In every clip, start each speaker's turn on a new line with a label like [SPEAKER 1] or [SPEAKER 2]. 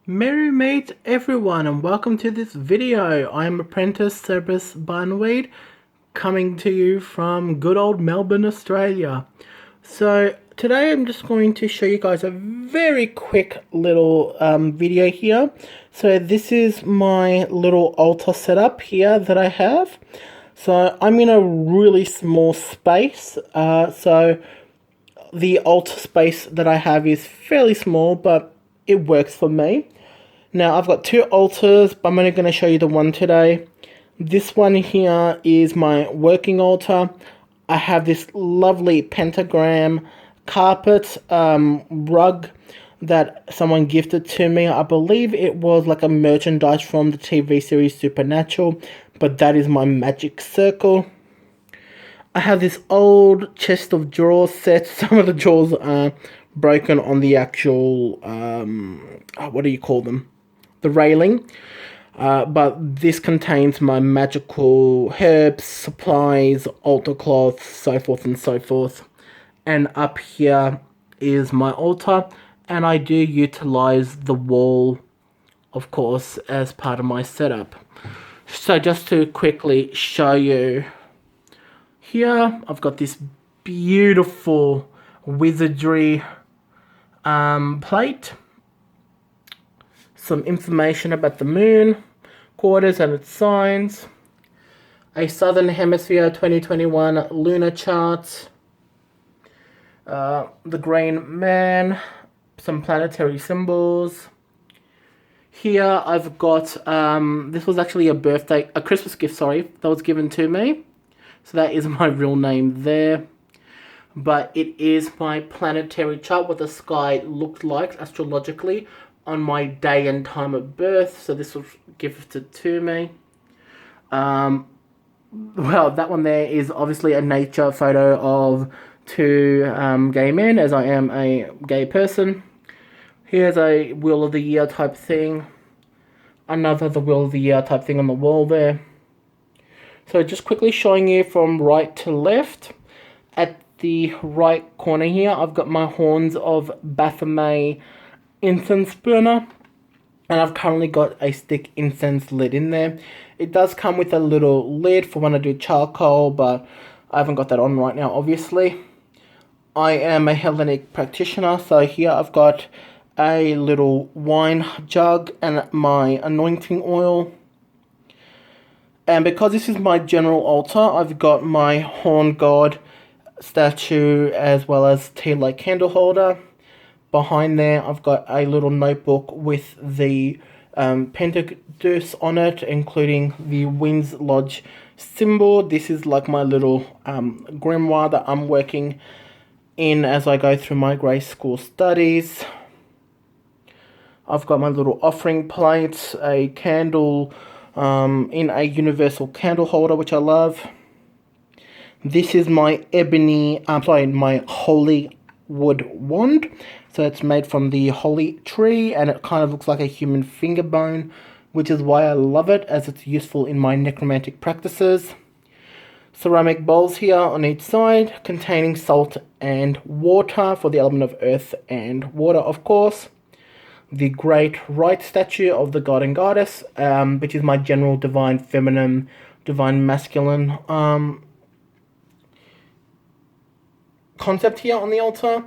[SPEAKER 1] Merry mate everyone, and welcome to this video. I'm Apprentice Cerberus Barnwade, coming to you from good old Melbourne, Australia. So today I'm just going to show you guys a very quick little video here. So this is my little altar setup here that I have. So I'm in a really small space, so the altar space that I have is fairly small, but it works for me. Now I've got two altars, but I'm only going to show you the one today. This one here is my working altar. I have this lovely pentagram carpet rug that someone gifted to me. I believe it was like a merchandise from the TV series Supernatural, but that is my magic circle. I have this old chest of drawers set. Some of the drawers are broken on the actual, what do you call them? The railing. But this contains my magical herbs, supplies, altar cloths, so forth and so forth. And up here is my altar. And I do utilize the wall, of course, as part of my setup. So just to quickly show you, here I've got this beautiful wizardry plate. Some information about the moon, quarters and its signs, a Southern Hemisphere 2021 lunar chart, the Green Man, some planetary symbols. Here I've got, this was actually a Christmas gift, that was given to me. So that is my real name there. But it is my planetary chart, what the sky looked like astrologically on my day and time of birth. So this was gifted to me. Well, that one there is obviously a nature photo of two gay men, as I am a gay person. Here's a Wheel of the Year type thing. Another the Wheel of the Year type thing on the wall there. So just quickly showing you from right to left. At the right corner here, I've got my horns of Baphomet incense burner. And I've currently got a stick incense lid in there. It does come with a little lid for when I do charcoal, but I haven't got that on right now, obviously. I am a Hellenic practitioner, so here I've got a little wine jug and my anointing oil. And because this is my general altar, I've got my horn god statue as well as tea light candle holder. Behind there, I've got a little notebook with the pentacles on it, including the Winds Lodge symbol. This is like my little grimoire that I'm working in as I go through my grade school studies. I've got my little offering plate, a candle in a universal candle holder, which I love. This is my my holy wood wand. So it's made from the holy tree, and it kind of looks like a human finger bone, which is why I love it, as it's useful in my necromantic practices. Ceramic bowls here on each side, containing salt and water for the element of earth and water, of course. The Great Right statue of the god and goddess, which is my general divine feminine, divine masculine concept here on the altar.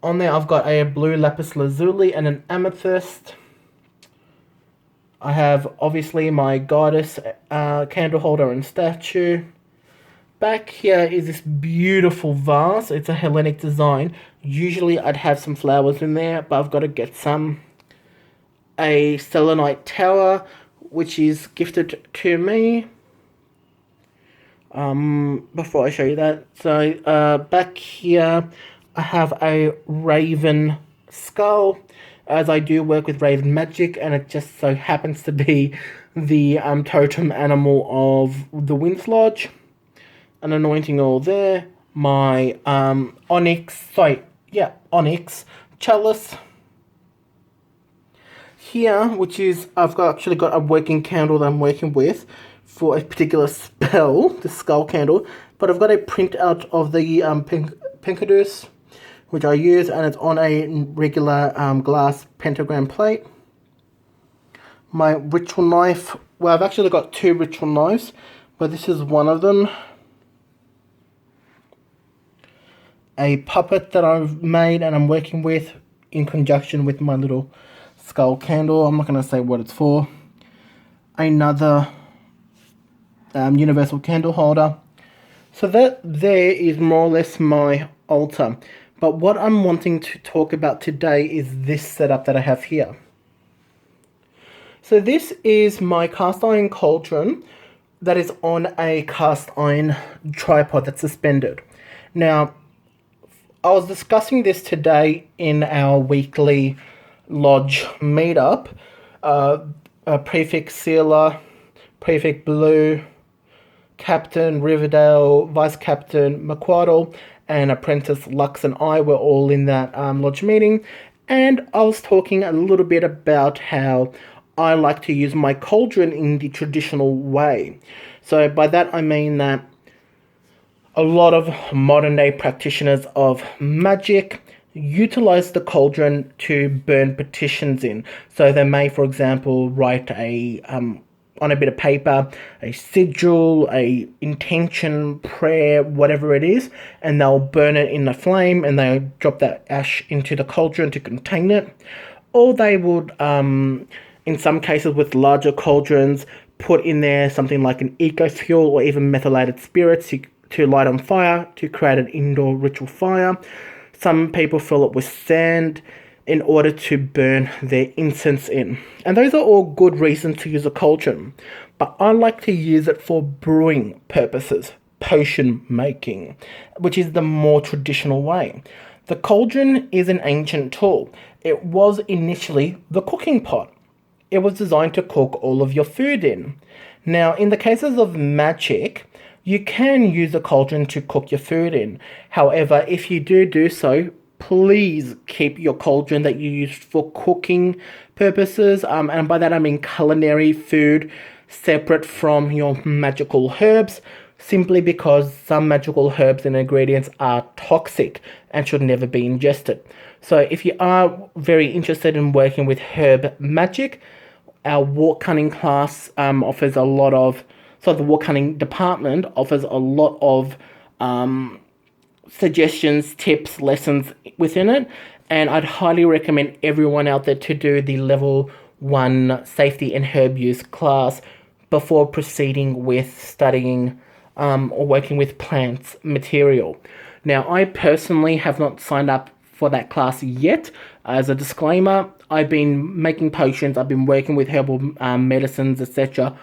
[SPEAKER 1] On there I've got a blue lapis lazuli and an amethyst. I have obviously my goddess candle holder and statue. Back here is this beautiful vase. It's a Hellenic design. Usually I'd have some flowers in there, but I've got to get some. A selenite tower, which is gifted to me. Before I show you that, so back here I have a raven skull, as I do work with raven magic, and it just so happens to be the totem animal of the Winds Lodge. An anointing oil there. My onyx chalice here, which is, actually got a working candle that I'm working with for a particular spell, the skull candle, but I've got a print out of the Pinkadus, which I use, and it's on a regular glass pentagram plate. my ritual knife. Well, I've actually got 2 ritual knives, but this is one of them. A puppet that I've made and I'm working with in conjunction with my little skull candle. I'm not going to say what it's for. Another universal candle holder. So that there is more or less my altar. But what I'm wanting to talk about today is this setup that I have here. So this is my cast iron cauldron that is on a cast iron tripod that's suspended. Now, I was discussing this today in our weekly lodge meetup. Prefect Sealer, Prefect Blue, Captain Riverdale, Vice Captain McQuaddle, and Apprentice Lux and I were all in that lodge meeting. And I was talking a little bit about how I like to use my cauldron in the traditional way. So by that I mean that a lot of modern day practitioners of magic utilize the cauldron to burn petitions in. So they may, for example, write on a bit of paper, a sigil, a intention, prayer, whatever it is, and they'll burn it in the flame and they'll drop that ash into the cauldron to contain it. Or they would, in some cases with larger cauldrons, put in there something like an eco-fuel or even methylated spirits to light on fire to create an indoor ritual fire. Some people fill it with sand in order to burn their incense in. And those are all good reasons to use a cauldron. But I like to use it for brewing purposes, potion making, which is the more traditional way. The cauldron is an ancient tool. It was initially the cooking pot. It was designed to cook all of your food in. Now, in the cases of magic, you can use a cauldron to cook your food in. However, if you do so, please keep your cauldron that you use for cooking purposes, and by that I mean culinary food, separate from your magical herbs, simply because some magical herbs and ingredients are toxic and should never be ingested. So if you are very interested in working with herb magic, our wort cunning class offers a lot of, so the wort cunning department offers a lot of suggestions, tips, lessons within it, and I'd highly recommend everyone out there to do the level 1 safety and herb use class before proceeding with studying or working with plants material. Now, I personally have not signed up for that class yet. As a disclaimer, I've been making potions, I've been working with herbal medicines, etc.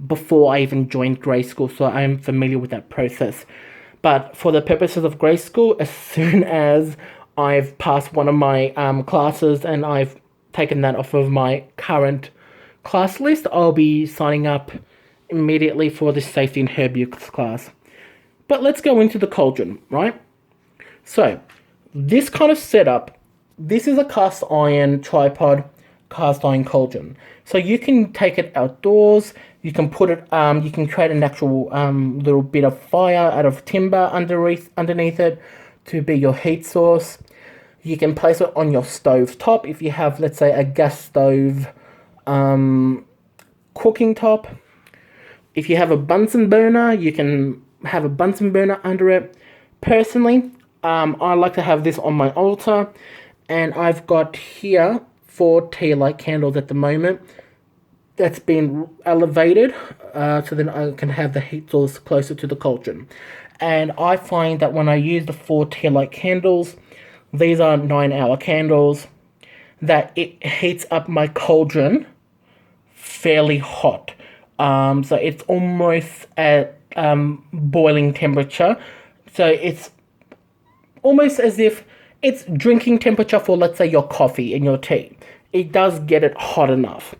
[SPEAKER 1] before I even joined grade school, so I am familiar with that process. But for the purposes of grade school, as soon as I've passed one of my classes and I've taken that off of my current class list, I'll be signing up immediately for the safety and herb use class. But let's go into the cauldron, right? So, this kind of setup, this is a cast iron tripod, cast iron cauldron. So you can take it outdoors, you can put it, you can create an actual little bit of fire out of timber underneath it to be your heat source. You can place it on your stove top if you have, let's say, a gas stove cooking top. If you have a Bunsen burner, you can have a Bunsen burner under it. Personally, I like to have this on my altar, and I've got here 4 tea light candles at the moment that's been elevated so then I can have the heat source closer to the cauldron. And I find that when I use the 4 tea light candles, these are 9-hour candles, that it heats up my cauldron fairly hot. So it's almost at boiling temperature. So it's almost as if it's drinking temperature for, let's say, your coffee and your tea. It does get it hot enough.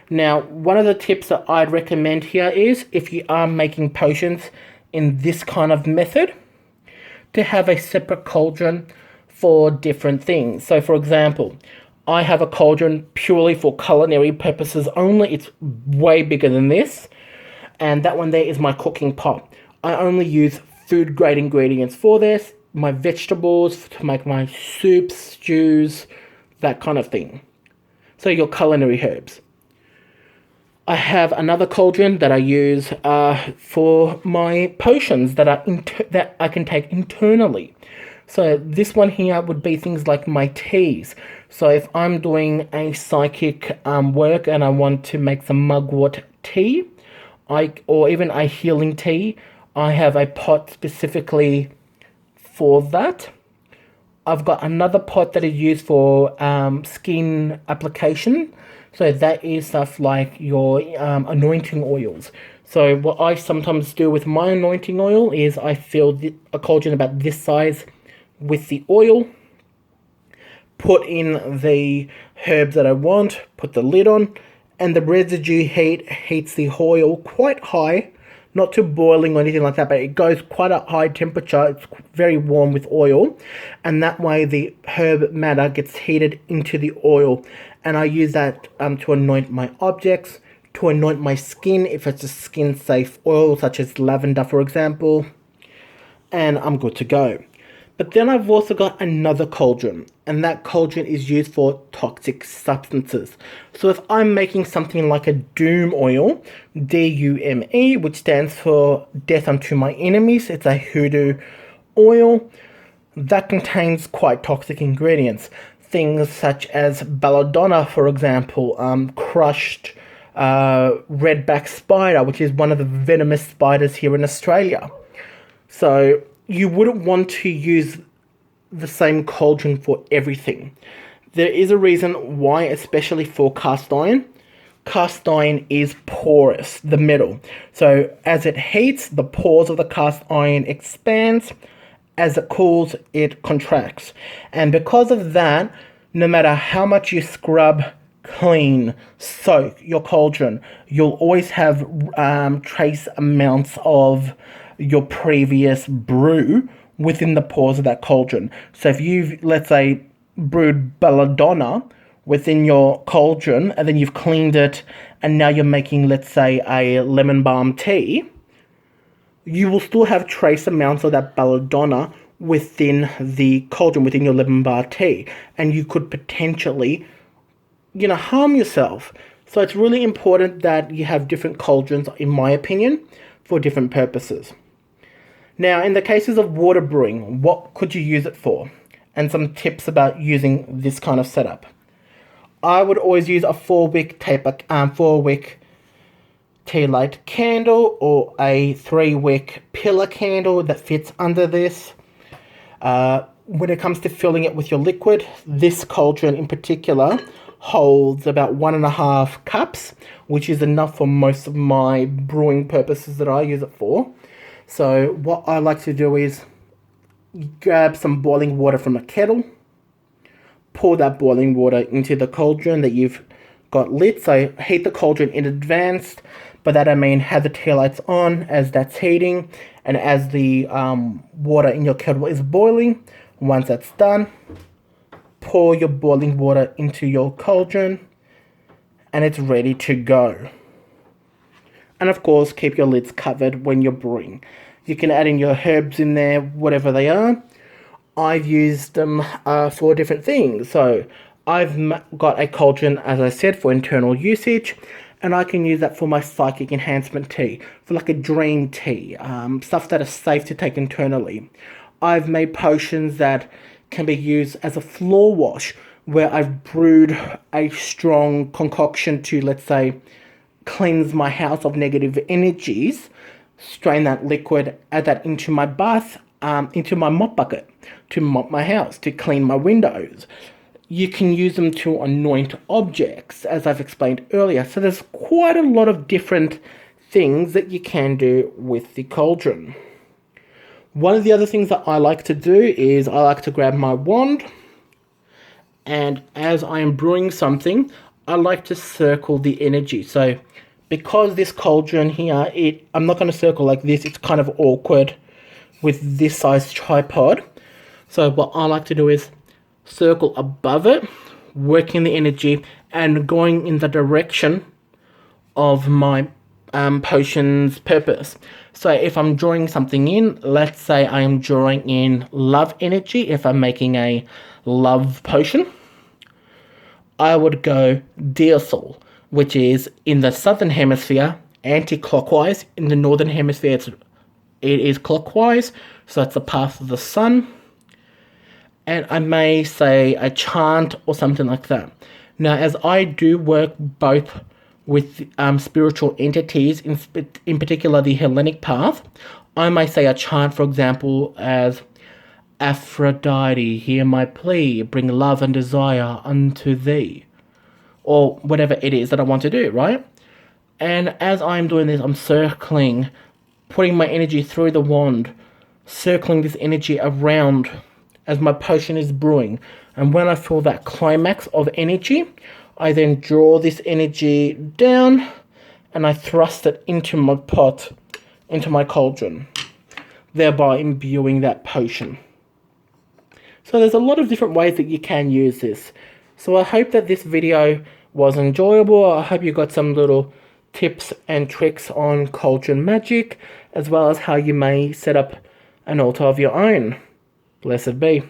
[SPEAKER 1] Now, one of the tips that I'd recommend here is, if you are making potions in this kind of method, to have a separate cauldron for different things. So, for example, I have a cauldron purely for culinary purposes only. It's way bigger than this. And that one there is my cooking pot. I only use food grade ingredients for this. My vegetables to make my soups, stews, that kind of thing. So your culinary herbs. I have another cauldron that I use for my potions that that I can take internally. So this one here would be things like my teas. So if I'm doing a psychic work and I want to make some mugwort tea, or even a healing tea, I have a pot specifically for that. I've got another pot that is used for skin application. So that is stuff like your anointing oils. So what I sometimes do with my anointing oil is I fill a cauldron about this size with the oil, put in the herbs that I want, put the lid on, and the residue heats the oil quite high, not too boiling or anything like that, but it goes quite a high temperature. It's very warm with oil, and that way the herb matter gets heated into the oil, and I use that to anoint my objects, to anoint my skin if it's a skin safe oil such as lavender, for example, and I'm good to go. But then I've also got another cauldron, and that cauldron is used for toxic substances. So if I'm making something like a doom oil, DUME, which stands for death unto my enemies, it's a hoodoo oil that contains quite toxic ingredients. Things such as belladonna, for example, crushed redback spider, which is one of the venomous spiders here in Australia. So you wouldn't want to use the same cauldron for everything. There is a reason why, especially for cast iron. Cast iron is porous, the metal. So as it heats, the pores of the cast iron expands. As it cools, it contracts. And because of that, no matter how much you scrub, clean, soak your cauldron, you'll always have trace amounts of your previous brew within the pores of that cauldron. So if you've, let's say, brewed belladonna within your cauldron and then you've cleaned it and now you're making, let's say, a lemon balm tea, you will still have trace amounts of that belladonna within the cauldron, within your lemon bar tea, and you could potentially, harm yourself. So it's really important that you have different cauldrons, in my opinion, for different purposes. Now, in the cases of water brewing, what could you use it for? And some tips about using this kind of setup. I would always use a 4-wick tea light candle or a 3-wick pillar candle that fits under this. When it comes to filling it with your liquid, this cauldron in particular holds about 1.5 cups, which is enough for most of my brewing purposes that I use it for. So what I like to do is grab some boiling water from a kettle, pour that boiling water into the cauldron that you've got lit. So heat the cauldron in advance. By that I mean have the tea lights on as that's heating, and as the water in your kettle is boiling. Once that's done, pour your boiling water into your cauldron and it's ready to go. And of course, keep your lids covered when you're brewing. You can add in your herbs in there, whatever they are. I've used them for different things. So I've got a cauldron, as I said, for internal usage, and I can use that for my psychic enhancement tea, for like a dream tea, stuff that is safe to take internally. I've made potions that can be used as a floor wash, where I've brewed a strong concoction to, let's say, cleanse my house of negative energies, strain that liquid, add that into my bath, into my mop bucket, to mop my house, to clean my windows. You can use them to anoint objects, as I've explained earlier. So there's quite a lot of different things that you can do with the cauldron. One of the other things that I like to do is I like to grab my wand, and as I am brewing something, I like to circle the energy. So because this cauldron here, I'm not going to circle like this. It's kind of awkward with this size tripod. So what I like to do is circle above it, working the energy and going in the direction of my potion's purpose. So if I'm drawing something in, let's say I am drawing in love energy. If I'm making a love potion, I would go Dear Soul. which is in the southern hemisphere, anti-clockwise. In the northern hemisphere, it is clockwise, so that's the path of the sun. And I may say a chant or something like that. Now, as I do work both with spiritual entities, in particular the Hellenic path, I may say a chant, for example, as Aphrodite, hear my plea, bring love and desire unto thee. Or whatever it is that I want to do, right? And as I'm doing this, I'm circling, putting my energy through the wand, circling this energy around as my potion is brewing. And when I feel that climax of energy, I then draw this energy down and I thrust it into my pot, into my cauldron, thereby imbuing that potion. So there's a lot of different ways that you can use this. So I hope that this video was enjoyable. I hope you got some little tips and tricks on cauldron magic, as well as how you may set up an altar of your own. Blessed be.